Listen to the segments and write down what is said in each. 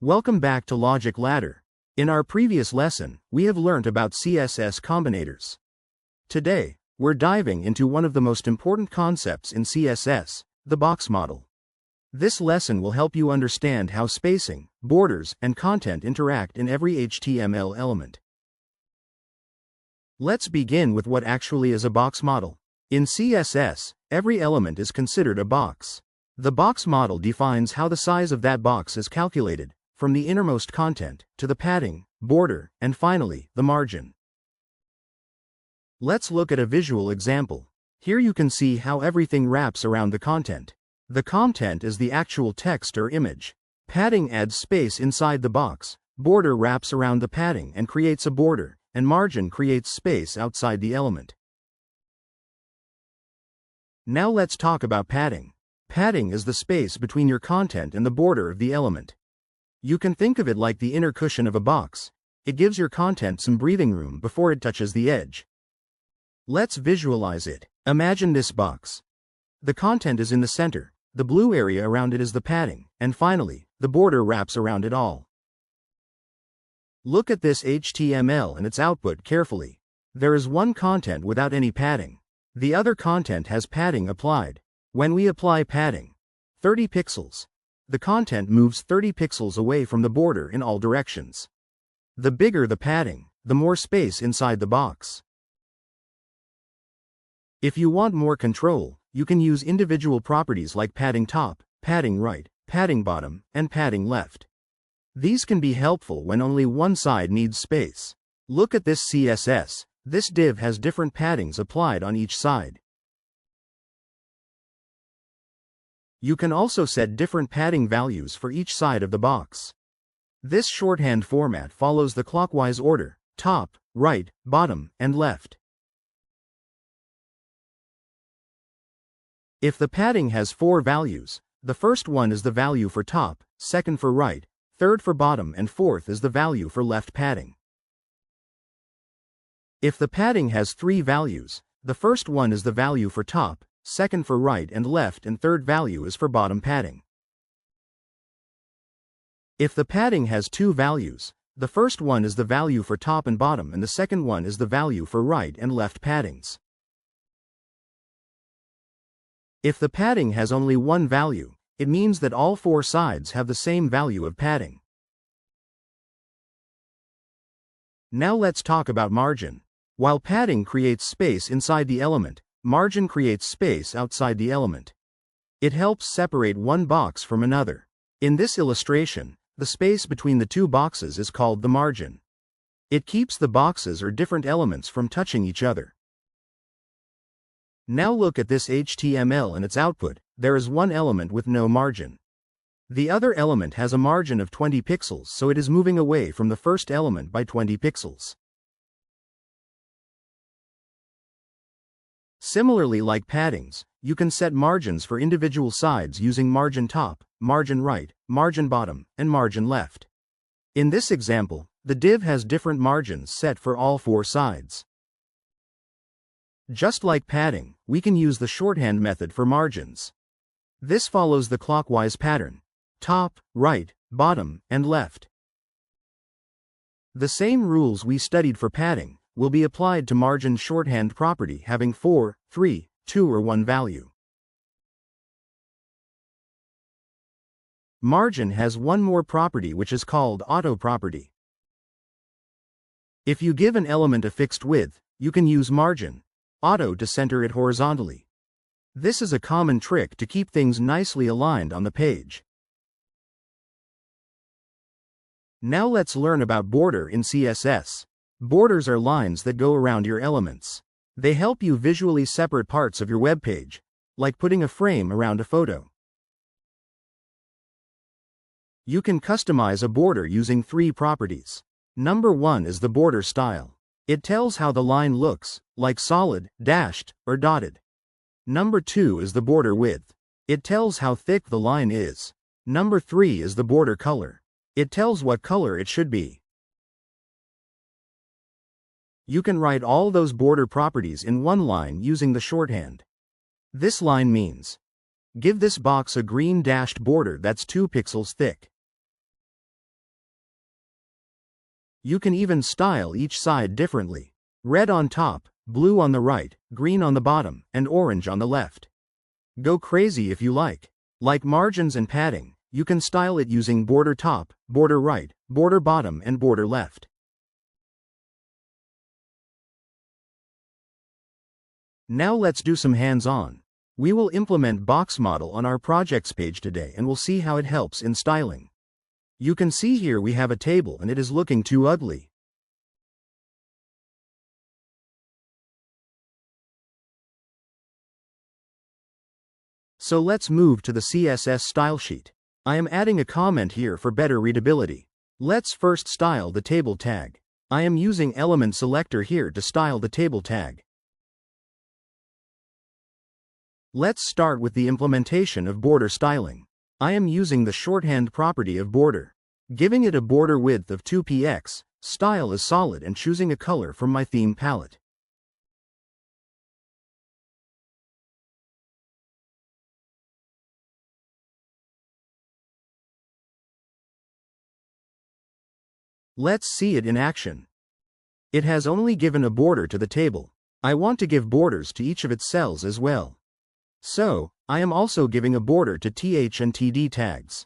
Welcome back to Logicladder. In our previous lesson, we have learned about CSS combinators. Today, we're diving into one of the most important concepts in CSS, the box model. This lesson will help you understand how spacing, borders, and content interact in every HTML element. Let's begin with what actually is a box model. In CSS, every element is considered a box. The box model defines how the size of that box is calculated, from the innermost content, to the padding, border, and finally, the margin. Let's look at a visual example. Here you can see how everything wraps around the content. The content is the actual text or image. Padding adds space inside the box, border wraps around the padding and creates a border, and margin creates space outside the element. Now let's talk about padding. Padding is the space between your content and the border of the element. You can think of it like the inner cushion of a box. It gives your content some breathing room before it touches the edge. Let's visualize it. Imagine this box. The content is in the center, the blue area around it is the padding, and finally, the border wraps around it all. Look at this HTML and its output carefully. There is one content without any padding. The other content has padding applied. When we apply padding, 30 pixels, the content moves 30 pixels away from the border in all directions. The bigger the padding, the more space inside the box. If you want more control, you can use individual properties like padding top, padding right, padding bottom, and padding left. These can be helpful when only one side needs space. Look at this CSS. This div has different paddings applied on each side. You can also set different padding values for each side of the box. This shorthand format follows the clockwise order: top, right, bottom, and left. If the padding has 4 values, the first one is the value for top, second for right, third for bottom, and fourth is the value for left padding. If the padding has 3 values, the first one is the value for top, second for right and left, and third value is for bottom padding. If the padding has 2 values, the first one is the value for top and bottom and the second one is the value for right and left paddings. If the padding has only one value, it means that all 4 sides have the same value of padding. Now let's talk about margin. While padding creates space inside the element, margin creates space outside the element. It helps separate one box from another. In this illustration, the space between the 2 boxes is called the margin. It keeps the boxes or different elements from touching each other. Now look at this HTML and its output. There is one element with no margin. The other element has a margin of 20 pixels, so it is moving away from the first element by 20 pixels. Similarly, like paddings, you can set margins for individual sides using margin top, margin right, margin bottom, and margin left. In this example, the div has different margins set for all 4 sides. Just like padding, we can use the shorthand method for margins. This follows the clockwise pattern: top, right, bottom, and left. The same rules we studied for padding will be applied to margin shorthand property having 4, 3, 2, or 1 value. Margin has one more property which is called auto property. If you give an element a fixed width, you can use margin auto to center it horizontally. This is a common trick to keep things nicely aligned on the page. Now let's learn about border in CSS. Borders are lines that go around your elements. They help you visually separate parts of your web page, like putting a frame around a photo. You can customize a border using 3 properties. Number 1 is the border style. It tells how the line looks, like solid, dashed, or dotted. Number 2 is the border width. It tells how thick the line is. Number 3 is the border color. It tells what color it should be. You can write all those border properties in one line using the shorthand. This line means, give this box a green dashed border that's 2 pixels thick. You can even style each side differently. Red on top, blue on the right, green on the bottom, and orange on the left. Go crazy if you like. Like margins and padding, you can style it using border top, border right, border bottom, and border left. Now let's do some hands-on. We will implement Box Model on our projects page today and we'll see how it helps in styling. You can see here we have a table and it is looking too ugly. So let's move to the CSS style sheet. I am adding a comment here for better readability. Let's first style the table tag. I am using element selector here to style the table tag. Let's start with the implementation of border styling. I am using the shorthand property of border. Giving it a border width of 2px, style is solid and choosing a color from my theme palette. Let's see it in action. It has only given a border to the table. I want to give borders to each of its cells as well. So, I am also giving a border to th and td tags.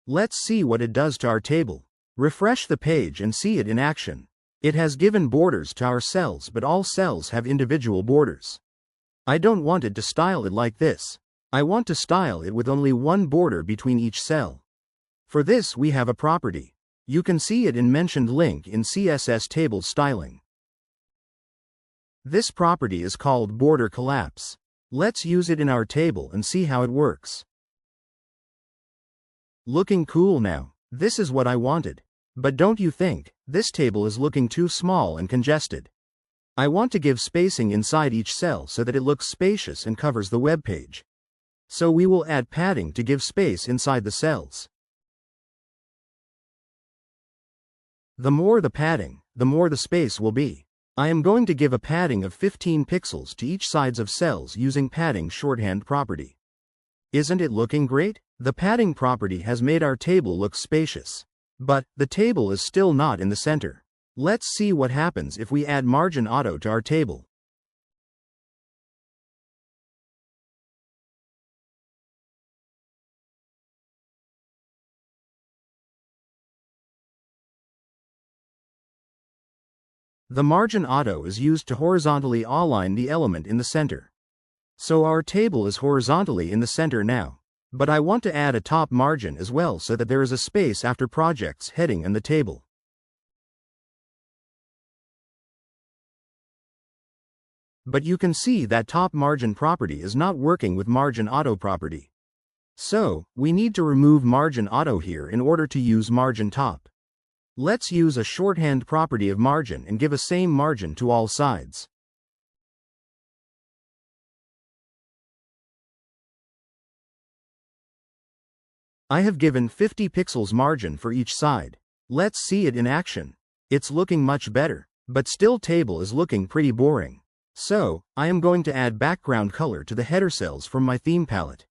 Let's see what it does to our table. Refresh the page and see it in action. It has given borders to our cells, but all cells have individual borders. I don't want it to style it like this. I want to style it with only one border between each cell. For this we have a property. You can see it in mentioned link in CSS table styling. This property is called border collapse. Let's use it in our table and see how it works. Looking cool now. This is what I wanted. But don't you think, this table is looking too small and congested? I want to give spacing inside each cell so that it looks spacious and covers the web page. So we will add padding to give space inside the cells. The more the padding, the more the space will be. I am going to give a padding of 15 pixels to each sides of cells using padding shorthand property. Isn't it looking great? The padding property has made our table look spacious. But, the table is still not in the center. Let's see what happens if we add margin auto to our table. The margin auto is used to horizontally align the element in the center. So our table is horizontally in the center now. But I want to add a top margin as well so that there is a space after projects heading and the table. But you can see that top margin property is not working with margin auto property. So, we need to remove margin auto here in order to use margin top. Let's use a shorthand property of margin and give a same margin to all sides. I have given 50 pixels margin for each side. Let's see it in action. It's looking much better, but still table is looking pretty boring. So, I am going to add background color to the header cells from my theme palette.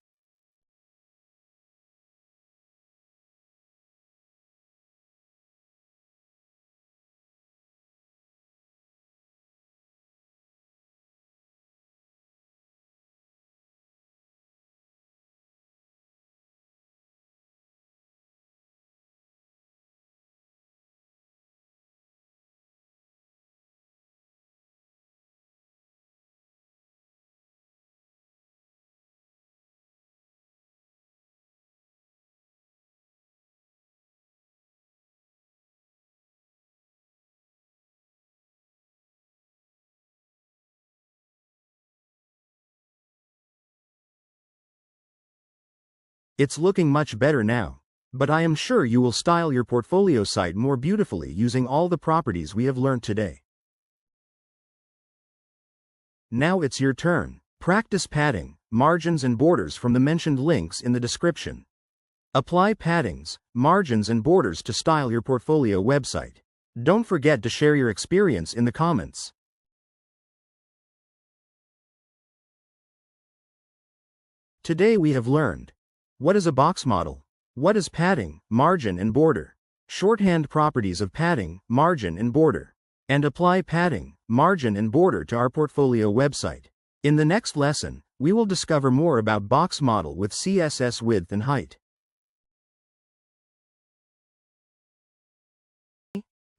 It's looking much better now. But I am sure you will style your portfolio site more beautifully using all the properties we have learned today. Now it's your turn. Practice padding, margins and borders from the mentioned links in the description. Apply paddings, margins and borders to style your portfolio website. Don't forget to share your experience in the comments. Today we have learned: what is a box model? What is padding, margin and border? Shorthand properties of padding, margin and border. And apply padding, margin and border to our portfolio website. In the next lesson, we will discover more about box model with CSS width and height.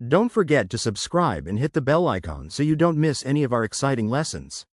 Don't forget to subscribe and hit the bell icon so you don't miss any of our exciting lessons.